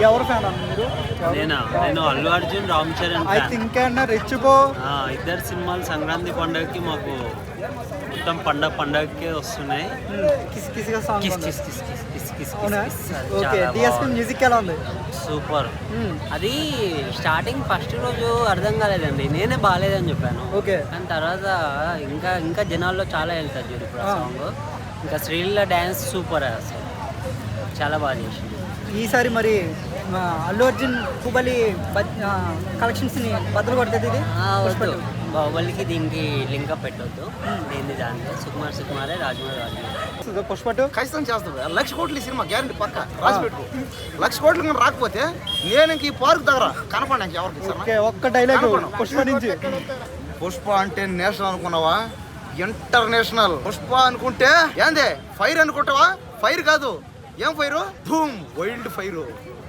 ఎవరు ఫ్యాన్ అన్న మీరు? నేను అల్లు అర్జున్, రామ్ చరణ్ ఐ థింక్ అన్న రెచ్చిపో ఇద్దరు సినిమాలు సంక్రాంతి పండుగకి మాకు మొత్తం పండగకే వస్తున్నాయి. కిస్ కిస్గా సాంగ్ కిస్ ఉంది. Kiss kiss kiss kiss kiss అవునా? కిస్ ఓకే, డిఎస్పీ మ్యూజిక్ ఎలా ఉంది? సూపర్. అది స్టార్టింగ్ ఫస్ట్ రోజు అర్థం కాలేదండి, నేనే బాగాలేదని చెప్పాను. ఓకే. కానీ తర్వాత ఇంకా జనాల్లో చాలా వెళ్తారు చూడు ఇప్పుడు ఆ సాంగ్. ఇంకా శ్రీలీల డ్యాన్స్ సూపర్ అసలు, చాలా బాగా చేసింది. ఈసారి మరి అల్లు అర్జున్ బాహుబలి కలెక్షన్స్ ని బద్దలు కొడుతుంది ఇది. వద్దు, బాహుబలికి దీనికి లింక్ పెట్టొద్దు. దేని దాంట్లో సుకుమారే రాజమౌళి. పుష్పటు ఖచ్చితంగా చేస్తుంది. 1,00,000 కోట్లు ఈ సినిమా గ్యారంటీ పక్క రాసి పెట్టుకో. 1,00,000 కోట్లు కానీ రాకపోతే నేను ఇంక ఈ పార్క్ దగ్గర కనపడానికి ఎవరికి ఇస్తాను? ఓకే, ఒక్క డైలాగ్ పుష్ప నుంచి. పుష్ప అంటే నేషనల్ అనుకున్నావా? ఇంటర్నేషనల్. పుష్ప అనుకుంటే ఏందే ఫైర్ అనుకుంటావా? ఫైర్ కాదు, ఏం ఫైరు? ధూమ్, వైల్డ్ ఫైరు.